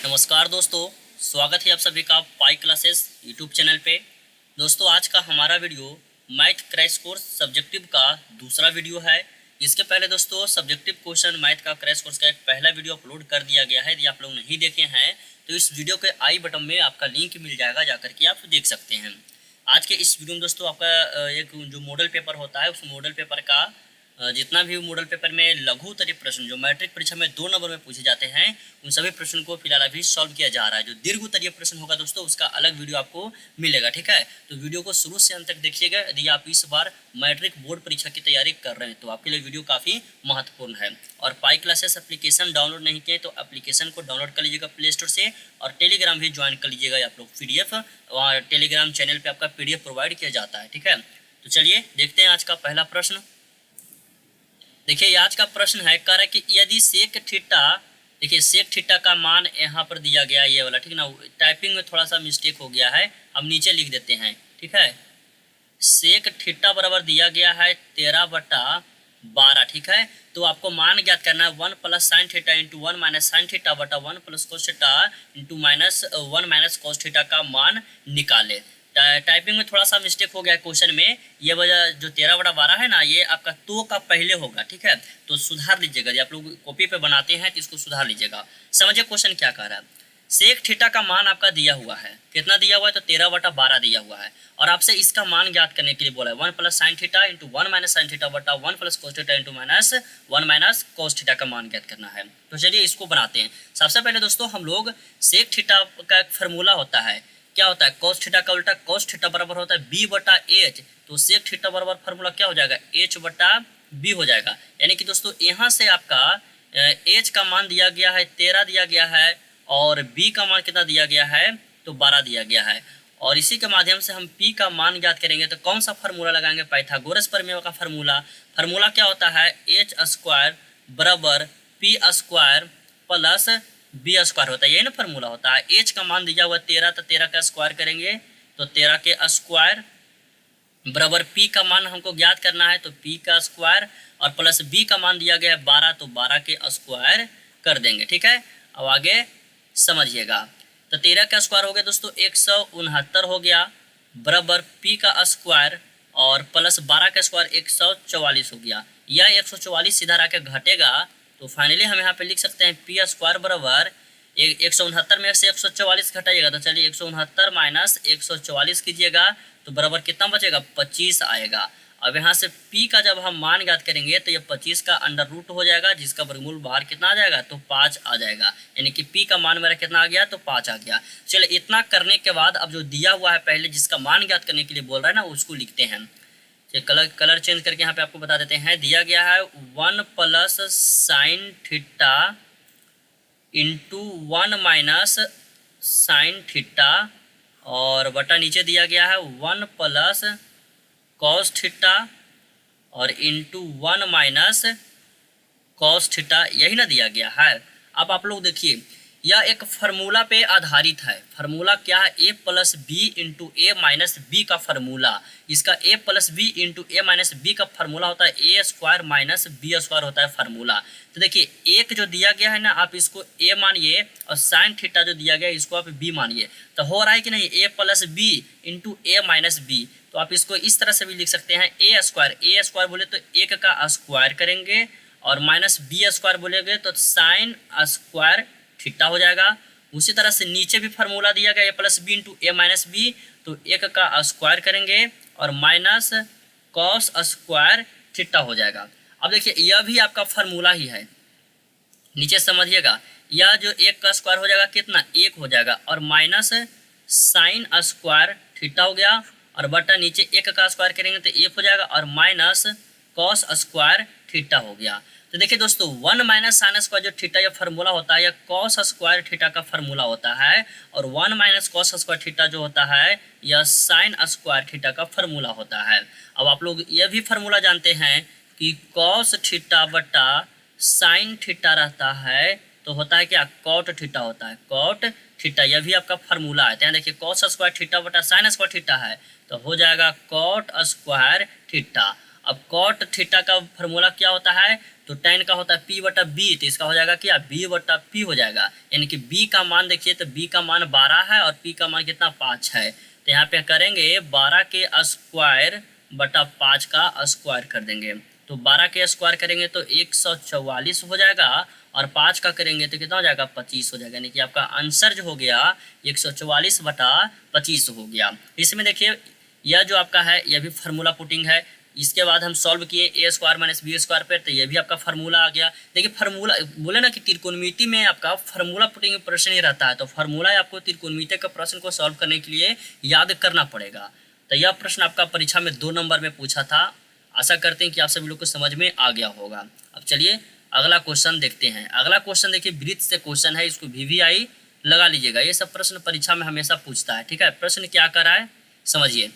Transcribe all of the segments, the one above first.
नमस्कार दोस्तों, स्वागत है आप सभी का पाई क्लासेस यूट्यूब चैनल पे। दोस्तों आज का हमारा video math crash course subjective का दूसरा वीडियो है। इसके पहले दोस्तों सब्जेक्टिव क्वेश्चन मैथ का क्रैश कोर्स का एक पहला वीडियो अपलोड कर दिया गया है। यदि आप लोग नहीं देखे हैं तो इस वीडियो के आई बटन में आपका लिंक मिल जाएगा, जाकर के आप देख सकते हैं। आज के इस वीडियो में दोस्तों आपका एक जो मॉडल पेपर होता है उस मॉडल पेपर का जितना भी मॉडल पेपर में लघु उत्तरीय प्रश्न जो मैट्रिक परीक्षा में 2 नंबर में पूछे जाते हैं उन सभी प्रश्न को फिलहाल अभी सॉल्व किया जा रहा है। जो दीर्घ उत्तरीय प्रश्न होगा दोस्तों उसका अलग वीडियो आपको मिलेगा, ठीक है। तो वीडियो को शुरू से अंत तक देखिएगा। यदि आप इस बार मैट्रिक बोर्ड परीक्षा की तैयारी कर रहे हैं तो आपके लिए वीडियो काफ़ी महत्वपूर्ण है। और पाई क्लासेस एप्लीकेशन डाउनलोड नहीं किए तो एप्लीकेशन को डाउनलोड कर लीजिएगा प्ले स्टोर से, और टेलीग्राम भी ज्वाइन कर लीजिएगा आप लोग। PDF वहाँ टेलीग्राम चैनल पर आपका PDF प्रोवाइड किया जाता है, ठीक है। तो चलिए देखते हैं आज का पहला प्रश्न। देखिए आज का प्रश्न है, कह रहा है कि यदि सेक थीटा, देखिए सेक थीटा का मान यहाँ पर दिया गया ये वाला, ठीक ना। टाइपिंग में थोड़ा सा मिस्टेक हो गया है, हम नीचे लिख देते हैं, ठीक है। सेक थीटा बराबर दिया गया है 13/12, ठीक है। तो आपको मान ज्ञात करना है 1 + sin theta into 1 - sin theta बटा 1 + cos theta into -1 - cos theta का मान निकाले। टाइपिंग में थोड़ा सा मिस्टेक हो गया क्वेश्चन में। ये वजह जो 13/12 है ना, ये आपका तो का पहले होगा, ठीक है। तो सुधार लीजिएगा, यदि आप लोग कॉपी पे बनाते हैं तो इसको सुधार लीजिएगा। समझिए क्वेश्चन क्या कह रहा है। सेक थीटा का मान आपका दिया हुआ है, कितना दिया हुआ है तो 13/12 दिया हुआ है, और आपसे इसका मान ज्ञात करने के लिए बोला है 1 + sin theta into 1 - sin theta बटा 1 + cos theta into -1 - cos theta का मान ज्ञात करना है। तो चलिए इसको बनाते हैं। सबसे पहले दोस्तों हम लोग सेक थीटा का एक फार्मूला होता है, क्या होता है, cos थीटा का उल्टा cos थीटा बराबर होता है b/h। तो सेक थीटा बराबर फार्मूला क्या हो जाएगा, h/b हो जाएगा। यानी कि दोस्तों यहाँ से आपका h का मान दिया गया है 13 दिया गया है, और b का मान कितना दिया गया है तो 12 दिया गया है। और इसी के माध्यम से हम p का मान ज्ञात करेंगे तो कौन सा फार्मूला लगाएंगे, पाइथागोरस प्रमेय का फार्मूला क्या होता है, h² बराबर p² प्लस b² होता है, यही ना फार्मूला होता है। h का मान दिया हुआ 13, तो 13 का स्क्वायर करेंगे तो 13 के स्क्वायर बराबर p का मान हमको ज्ञात करना है तो p का स्क्वायर, और प्लस b का मान दिया गया है 12 तो 12 के स्क्वायर कर देंगे, ठीक है। अब आगे समझिएगा। तो 13 का स्क्वायर हो गया दोस्तों 169 हो गया, बराबर p का स्क्वायर और प्लस 12 का स्क्वायर 144 हो गया। यह 144 सीधा रह के घटेगा तो फाइनली हम यहाँ पे लिख सकते हैं p² बराबर 169 में से 144 घटाइएगा तो चलिए 169 - 144 कीजिएगा तो बराबर कितना बचेगा, 25 आएगा। अब यहाँ से p का जब हम मान ज्ञात करेंगे तो ये 25 का अंडर रूट हो जाएगा, जिसका वर्गमूल बाहर कितना आ जाएगा तो 5 आ जाएगा। यानी कि p का मान मेरा कितना आ गया तो 5 आ गया। चलिए इतना करने के बाद अब जो दिया हुआ है पहले जिसका मान ज्ञात करने के लिए बोल रहा है ना उसको लिखते हैं। कलर चेंज करके यहाँ पे आपको बता देते हैं। दिया गया है 1 + sin theta into 1 - sin theta, और बटा नीचे दिया गया है 1 + cos थीटा और इंटू 1 - cos थीटा, यही ना दिया गया है। अब आप लोग देखिए यह एक फार्मूला पे आधारित है। फार्मूला क्या है, a + b into a - b का फार्मूला। इसका a + b into a - b का फार्मूला होता है a² - b² होता है फार्मूला। तो देखिए एक जो दिया गया है ना आप इसको a मानिए, और sin थीटा जो दिया गया है इसको आप b मानिए। तो हो रहा है कि नहीं, a + b into a - b। तो आप इसको इस तरह से भी लिख सकते हैं a² बोले तो 1 का स्क्वायर करेंगे, और -b² बोलेंगे तो sin² थीटा हो जाएगा। उसी तरह से नीचे भी फार्मूला दिया गया a + b into a - b, तो 1 का स्क्वायर करेंगे और -cos² थीटा हो जाएगा। अब देखिए यह भी आपका फार्मूला ही है, नीचे समझिएगा। यह जो 1 का स्क्वायर हो जाएगा कितना 1 हो जाएगा, और sin² थीटा हो गया, और बटा नीचे 1 का स्क्वायर करेंगे तो 1 हो जाएगा, और -cos² थीटा हो गया। तो देखिए दोस्तों 1 - sin² जो थीटा या फार्मूला होता है, या cos² थीटा का फार्मूला होता है, और 1 - cos² थीटा जो होता है यह sin² थीटा का फार्मूला होता है। अब आप लोग यह भी फार्मूला जानते हैं कि cos थीटा बटा sin थीटा रहता है तो होता है क्या, cot थीटा होता है, cot थीटा। यह भी आपका फार्मूला है। यहाँ देखिए cos² थीटा बटा sin² थीटा है तो हो जाएगा cot² थीटा। अब कॉट थीटा का फॉर्मूला क्या होता है, तो tan का होता है p बटा b, तो इसका हो जाएगा क्या, b बटा p हो जाएगा। यानी कि b का मान देखिए तो b का मान 12 है और p का मान कितना 5 है। तो यहाँ पे करेंगे 12 के स्क्वायर बटा 5 का स्क्वायर कर देंगे, तो 12 के स्क्वायर करेंगे तो 144 हो जाएगा और 5 का करेंगे तो कितना हो जाएगा 25 हो जाएगा। यानी कि आपका आंसर जो हो गया 144 बटा 25 हो गया। इसमें देखिए यह जो आपका है यह भी फार्मूला पुटिंग है। इसके बाद हम सॉल्व किए ए स्क्वायर माइनस बी स्क्वायर पर, तो ये भी आपका फार्मूला आ गया। देखिए फार्मूला बोले ना कि त्रिकोणमिति में आपका फार्मूला पुटिंग में प्रश्न ही रहता है, तो फार्मूला आपको त्रिकोणमिति के प्रश्न को सॉल्व करने के लिए याद करना पड़ेगा। तो यह प्रश्न आपका परीक्षा में 2 नंबर में पूछा था। आशा करते हैं कि आप सभी लोग को समझ में आ गया होगा। अब चलिए अगला क्वेश्चन देखते हैं। अगला क्वेश्चन देखिए वृत्त से क्वेश्चन है, इसको VVI लगा लीजिएगा। ये सब प्रश्न परीक्षा में हमेशा पूछता है, ठीक है। प्रश्न क्या कर रहा है समझिए,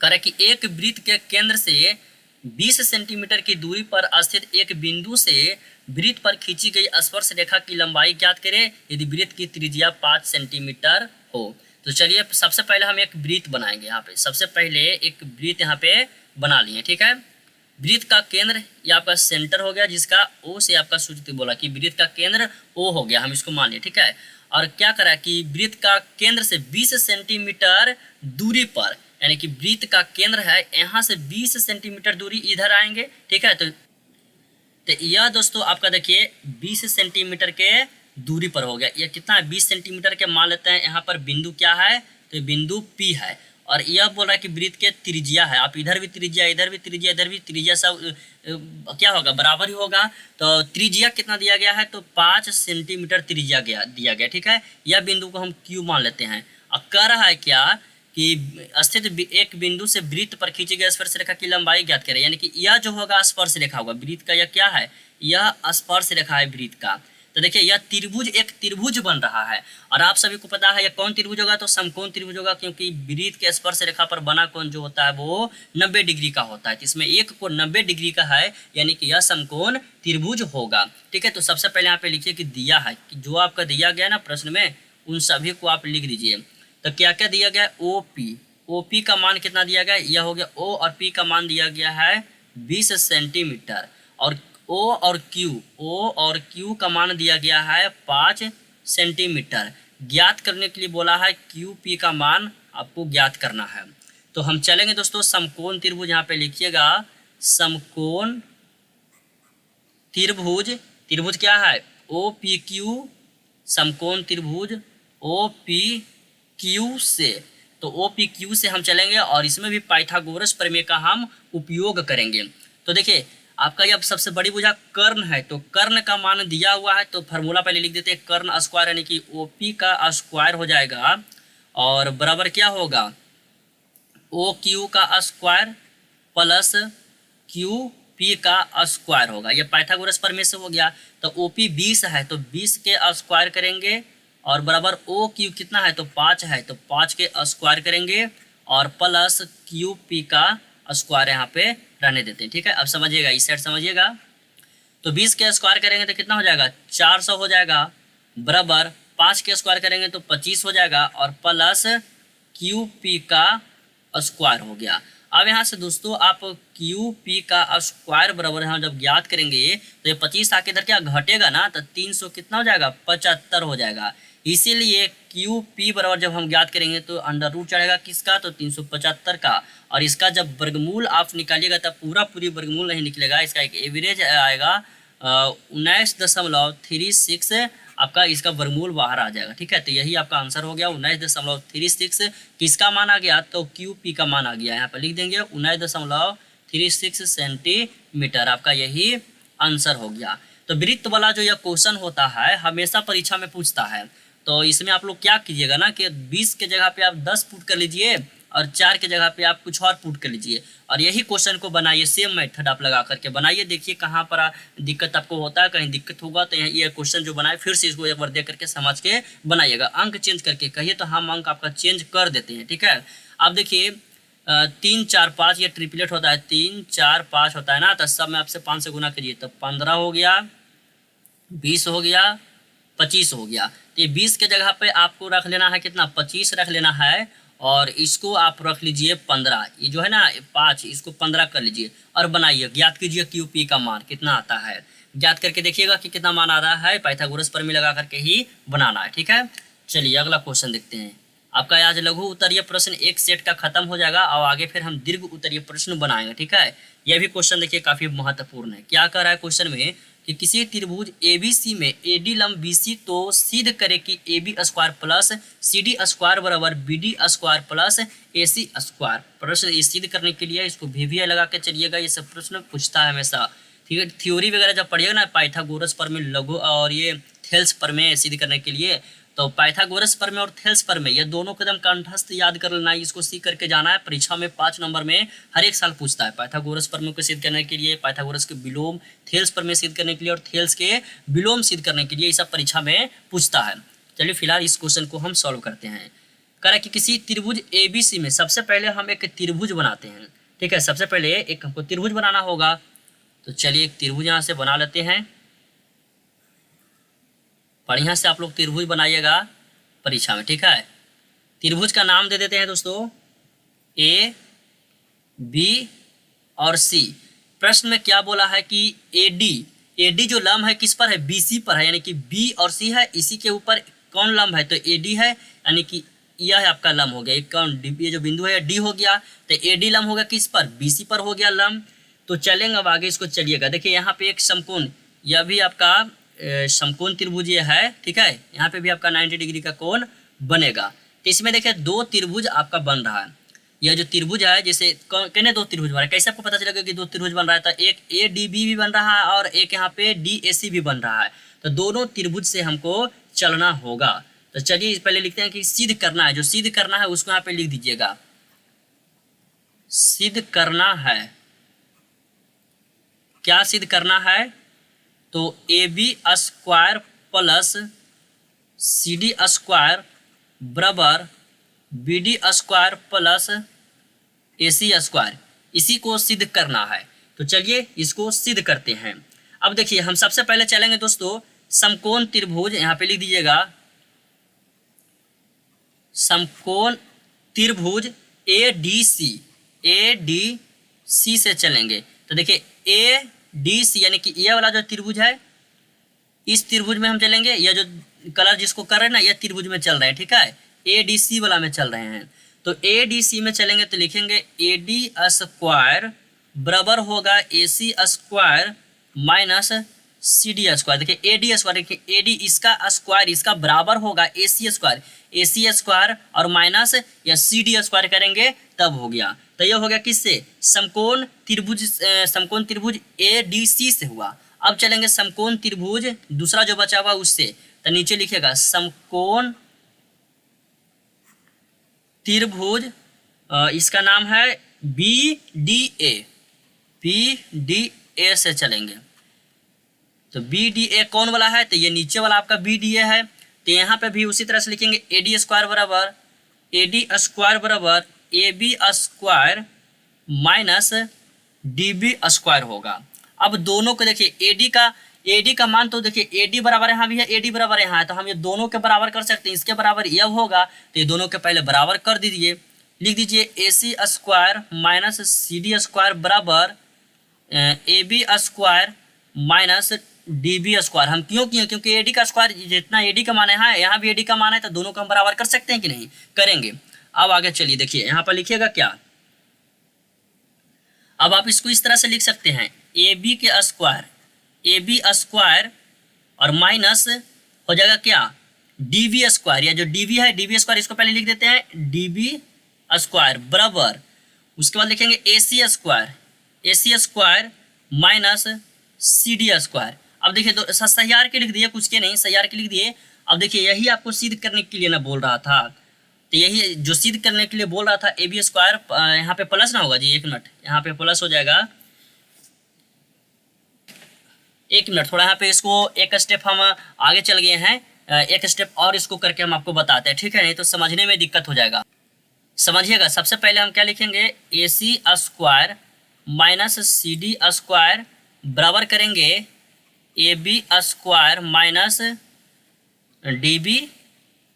कह कि एक वृत्त के केंद्र से 20 सेंटीमीटर की दूरी पर स्थित एक बिंदु से वृत्त पर खींची गई स्पर्श रेखा की लंबाई ज्ञात करें यदि वृत्त की त्रिज्या 5 सेंटीमीटर हो। तो चलिए सबसे पहले हम एक वृत्त बनाएंगे। यहाँ पे सबसे पहले एक वृत्त यहाँ पे बना लिए, ठीक है। वृत्त का केंद्र ये आपका सेंटर हो गया, जिसका O से आपका सूचित बोला कि वृत्त का केंद्र O हो गया, हम इसको मान लिए, ठीक है। और क्या करा कि वृत्त का केंद्र से 20 सेंटीमीटर दूरी पर, यानी कि वृत्त का केंद्र है यहाँ से 20 सेंटीमीटर दूरी इधर आएंगे, ठीक है। तो यह दोस्तों आपका देखिए 20 सेंटीमीटर के दूरी पर हो गया। यह कितना है 20 सेंटीमीटर के मान लेते हैं। यहाँ पर बिंदु क्या है, तो बिंदु P है और यह बोल रहा है कि वृत्त के त्रिज्या है। आप इधर भी त्रिज्या, इधर भी त्रिज्या, इधर भी त्रिज्या, सब क्या होगा बराबर ही होगा। तो त्रिज्या कितना दिया गया है, तो 5 सेंटीमीटर त्रिज्या दिया गया, ठीक है। यह बिंदु को हम Q मान लेते हैं। अब कह रहा है क्या कि स्थित एक बिंदु से वृत्त पर खींची गई स्पर्श रेखा की लंबाई ज्ञात करें। यानी कि यह जो होगा स्पर्श रेखा होगा वृत्त का, यह क्या है, यह स्पर्श रेखा है वृत्त का। तो देखिए यह त्रिभुज एक त्रिभुज बन रहा है और आप सभी को पता है यह कौन त्रिभुज होगा, तो समकोण त्रिभुज होगा, क्योंकि वृत्त के स्पर्श रेखा पर बना कोण जो होता है वो 90 डिग्री का होता है। तो इसमें एक कोण 90 डिग्री का है, यानी कि यह समकोण त्रिभुज होगा, ठीक है। तो सबसे पहले यहाँ पे लिखिए कि दिया है, कि जो आपका दिया गया ना प्रश्न में उन सभी को आप लिख दीजिए। तो क्या क्या दिया गया है, OP का मान कितना दिया गया, यह हो गया O और P का मान दिया गया है 20 सेंटीमीटर और O और Q का मान दिया गया है 5 सेंटीमीटर। ज्ञात करने के लिए बोला है QP का मान आपको ज्ञात करना है। तो हम चलेंगे दोस्तों समकोण त्रिभुज, यहाँ पे लिखिएगा समकोण त्रिभुज। त्रिभुज क्या है OPQ, समकोण त्रिभुज OPQ से, तो OPQ से हम चलेंगे और इसमें भी पाइथागोरस प्रमेय का हम उपयोग करेंगे। तो देखिए आपका ये सबसे बड़ी भुजा कर्ण है, तो कर्ण का मान दिया हुआ है, तो फार्मूला पहले लिख देते हैं कर्ण स्क्वायर, यानी कि OP का स्क्वायर हो जाएगा और बराबर क्या होगा OQ का स्क्वायर प्लस QP का स्क्वायर होगा। ये पाइथागोरस प्रमेय से हो गया। तो OP 20 है तो 20 के स्क्वायर करेंगे और बराबर OQ कितना है, तो 5 है, तो 5 के स्क्वायर करेंगे और प्लस QP का स्क्वायर यहाँ पे रहने देते हैं, ठीक है। अब समझिएगा, इस साइड समझिएगा। तो 20 के स्क्वायर करेंगे तो कितना हो जाएगा 400 हो जाएगा, बराबर 5 के स्क्वायर करेंगे तो 25 हो जाएगा और प्लस QP का स्क्वायर हो गया। अब यहाँ से दोस्तों आप QP का स्क्वायर बराबर यहाँ जब ज्ञात करेंगे तो ये 25 आके इधर क्या घटेगा ना, तो 300 कितना हो जाएगा 75 हो जाएगा। इसीलिए QP बराबर जब हम ज्ञात करेंगे तो अंडर रूट चढ़ेगा किसका, तो 375 का, और इसका जब वर्गमूल आप निकालिएगा तब पूरी वर्गमूल नहीं निकलेगा, इसका एक एवरेज आएगा 19.36 आपका इसका वर्गमूल बाहर आ जाएगा, ठीक है। तो यही आपका आंसर हो गया 19.36। किसका मान आ गया, तो QP का मान आ गया, यहाँ पर लिख देंगे 19.36 सेंटीमीटर, आपका यही आंसर हो गया। तो वृत्त वाला जो यह क्वेश्चन होता है हमेशा परीक्षा में पूछता है। तो इसमें आप लोग क्या कीजिएगा ना कि 20 के जगह पे आप 10 पुट कर लीजिए और 4 के जगह पे आप कुछ और पुट कर लीजिए और यही क्वेश्चन को बनाइए, सेम मेथड आप लगा करके बनाइए। देखिए कहाँ पर दिक्कत आपको होता है, कहीं दिक्कत होगा तो ये क्वेश्चन जो बनाए फिर से इसको एक बार देख करके समझ के बनाइएगा। अंक चेंज करके कहिए तो हम अंक आपका चेंज कर देते हैं, ठीक है। आप देखिए 3 4 5 ये ट्रिपलेट होता है, 3 4 5 होता है ना, तो सब में आपसे 5 से गुना कीजिए तो 15 हो गया, 20 हो गया, 25 हो गया। तो ये 20 के जगह पे आपको रख लेना है कितना 25 रख लेना है और इसको आप रख लीजिए 15, ये जो है ना 5, इसको 15 कर लीजिए और बनाइए, ज्ञात कीजिए क्यू पी का मान कितना आता है। ज्ञात करके देखिएगा कि कितना मान आ रहा है, पाइथागोरस प्रमेय लगा करके ही बनाना है, ठीक है। चलिए अगला क्वेश्चन देखते हैं। आपका आज लघु उत्तरीय प्रश्न एक सेट का खत्म हो जाएगा और आगे फिर हम दीर्घ उत्तरीय प्रश्न बनाएंगे, ठीक है। यह भी क्वेश्चन देखिए काफी महत्वपूर्ण है। क्या कह रहा है क्वेश्चन में कि किसी त्रिभुज ABC में AD लंब BC तो सिद्ध करे कि AB square plus CD square बराबर BD square plus AC square. प्रश्न ये सिद्ध करने के लिए इसको VVI लगा के चलिएगा, ये सब प्रश्न पूछता है हमेशा, ठीक है। थ्योरी वगैरह जब पढ़िएगा ना पाइथागोरस प्रमेय लघु और ये थेल्स प्रमेय सिद्ध करने के लिए, तो पाइथागोरस प्रमेय और थेल्स प्रमेय ये दोनों को एकदम कंठस्थ याद कर लेना है, इसको सीख करके जाना है। परीक्षा में 5 नंबर में हर एक साल पूछता है। पाइथागोरस प्रमेय को सिद्ध करने के लिए, पाइथागोरस के विलोम, थेल्स प्रमेय सिद्ध करने के लिए और थेल्स के विलोम सिद्ध करने के लिए ये सब परीक्षा में पूछता है। चलिए फिलहाल इस क्वेश्चन को हम सॉल्व करते हैं। कह रहा है कि किसी त्रिभुज ABC में सबसे पहले हम एक त्रिभुज बनाते हैं, ठीक है। सबसे पहले एक हमको त्रिभुज बनाना होगा, तो चलिए एक त्रिभुज यहाँ से बना लेते हैं। बढ़िया से आप लोग त्रिभुज बनाइएगा परीक्षा में, ठीक है। त्रिभुज का नाम दे देते हैं दोस्तों A, B और C। प्रश्न में क्या बोला है कि AD जो लंब है किस पर है, BC पर है, यानी कि B और C है, इसी के ऊपर कौन लंब है, तो AD है, यानी कि यह है आपका लंब हो गया। एक कौन, ये जो बिंदु है D हो गया, तो AD लंब होगा किस पर, BC पर हो गया लंब। तो चलेंगे अब आगे इसको, चलिएगा देखिए यहाँ पे एक समकोण, यह भी आपका समकोण त्रिभुज ये है, ठीक है। यहाँ पे भी आपका 90 डिग्री का कोण बनेगा। तो इसमें देखिए 2 त्रिभुज आपका बन रहा है। यह जो त्रिभुज है, जैसे कहने 2 त्रिभुज बन रहा है, कैसे आपको पता चलेगा कि 2 त्रिभुज बन रहा है, तो एक ADB भी बन रहा है और एक यहाँ पे DAC भी बन रहा है। तो दोनों त्रिभुज से हमको चलना होगा। तो चलिए पहले लिखते हैं कि सिद्ध करना है, जो सिद्ध करना है उसको यहाँ पे लिख दीजिएगा, सिद्ध करना है। क्या सिद्ध करना है, तो AB square plus CD square बराबर BD square plus AC square, इसी को सिद्ध करना है। तो चलिए इसको सिद्ध करते हैं। अब देखिए हम सबसे पहले चलेंगे दोस्तों समकोण त्रिभुज, यहाँ पे लिख दीजिएगा समकोण त्रिभुज ADC से चलेंगे। तो देखिए ADC यानी कि ये वाला जो त्रिभुज है, इस त्रिभुज में हम चलेंगे। यह जो कलर जिसको कर रहे हैं ना, यह त्रिभुज में चल रहे हैं, ठीक है। ADC वाला में चल रहे हैं, तो ADC में चलेंगे तो लिखेंगे AD स्क्वायर बराबर होगा AC square minus CD square. देखिए AD स्क्वायर, देखिए AD इसका स्क्वायर इसका बराबर होगा AC स्क्वायर, AC स्क्वायर और माइनस या CD स्क्वायर करेंगे तब हो गया। तो यह हो गया किससे, समकोण त्रिभुज ADC से हुआ। अब चलेंगे समकोण त्रिभुज दूसरा जो बचा हुआ उससे, तो नीचे लिखेगा समकोण त्रिभुज, इसका नाम है BDA से चलेंगे। तो BDA कौन वाला है, तो ये नीचे वाला आपका BDA है। तो यहाँ पे भी उसी तरह से लिखेंगे AD स्क्वायर बराबर AB square minus DB square होगा। अब दोनों को देखिए AD का मान, तो देखिए AD बराबर यहाँ भी है, AD बराबर यहाँ है, तो हम ये दोनों के बराबर कर सकते हैं। इसके बराबर यह होगा, तो ये दोनों के पहले बराबर कर दीजिए। लिख दीजिए AC square minus CD square बराबर AB square minus DB square. हम क्यों किए, क्योंकि AD का स्क्वायर जितना AD का मान है, यहाँ भी AD का मान है, तो दोनों को हम बराबर कर सकते हैं कि नहीं, करेंगे। अब आगे चलिए देखिए यहाँ पर लिखिएगा क्या, अब आप इसको इस तरह से लिख सकते हैं AB स्क्वायर और माइनस हो जाएगा क्या DB स्क्वायर, या जो DB है DB स्क्वायर इसको पहले लिख देते हैं DB स्क्वायर बराबर, उसके बाद लिखेंगे AC square minus CD square. अब देखिए सहियार के लिख दिए, कुछ के नहीं, सहियार के लिख दिए। अब देखिए यही आपको सिद्ध करने के लिए ना बोल रहा था, तो यही जो सिद्ध करने के लिए बोल रहा था AB स्क्वायर, यहाँ पे प्लस ना होगा जी, एक मिनट, यहाँ पे प्लस हो जाएगा, एक मिनट थोड़ा यहाँ पे इसको एक स्टेप हम आगे चल गए हैं, एक स्टेप और इसको करके हम आपको बताते हैं, ठीक है, नहीं तो समझने में दिक्कत हो जाएगा। समझिएगा, सबसे पहले हम क्या लिखेंगे AC square minus CD square बराबर करेंगे AB square minus DB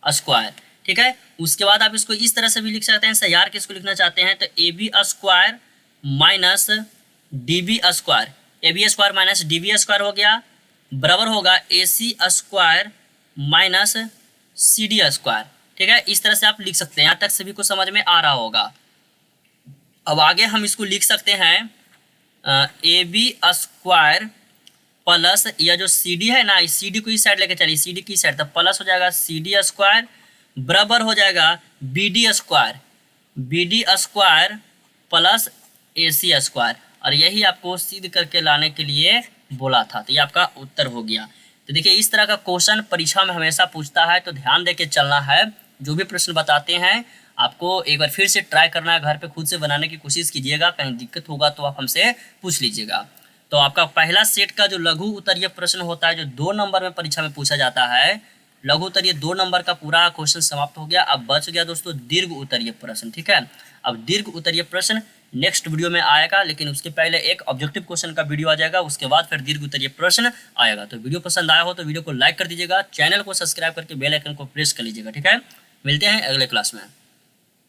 square. ठीक है। उसके बाद आप इसको इस तरह से भी लिख सकते हैं, सैयार के इसको लिखना चाहते हैं तो A B square minus D B square, A B square minus D B square हो गया, बराबर होगा A C square minus C D square. ठीक है, इस तरह से आप लिख सकते हैं। यहाँ तक सभी को समझ में आ रहा होगा। अब आगे हम इसको लिख सकते हैं ए बी स्क्वायर प्लस, या जो सी डी है ना, इस सी डी को इस साइड लेके चलिए, सी डी की साइड, तो प्लस हो जाएगा सी डी स्क्वायर, बराबर हो जाएगा B D square, B D square plus A C square. और यही आपको सिद्ध करके लाने के लिए बोला था, तो ये आपका उत्तर हो गया। तो देखिए, इस तरह का क्वेश्चन परीक्षा में हमेशा पूछता है, तो ध्यान देके चलना है। जो भी प्रश्न बताते हैं आपको एक बार फिर से ट्राई करना है, घर पे खुद से बनाने की कोशिश कीजिएगा। कहीं दिक्कत होगा तो आप हमसे पूछ लीजिएगा। तो आपका पहला सेट का जो लघु उत्तरीय प्रश्न होता है, जो 2 नंबर में परीक्षा में पूछा जाता है, लघु उत्तरीय 2 नंबर का पूरा क्वेश्चन समाप्त हो गया। अब बच गया दोस्तों दीर्घ उत्तरीय प्रश्न। ठीक है, अब दीर्घ उत्तरीय प्रश्न नेक्स्ट वीडियो में आएगा, लेकिन उसके पहले एक ऑब्जेक्टिव क्वेश्चन का वीडियो आ जाएगा, उसके बाद फिर दीर्घ उत्तरीय प्रश्न आएगा। तो वीडियो पसंद आया हो तो वीडियो को लाइक कर दीजिएगा, चैनल को सब्सक्राइब करके बेल आइकन को प्रेस कर लीजिएगा। ठीक है, मिलते हैं अगले क्लास में।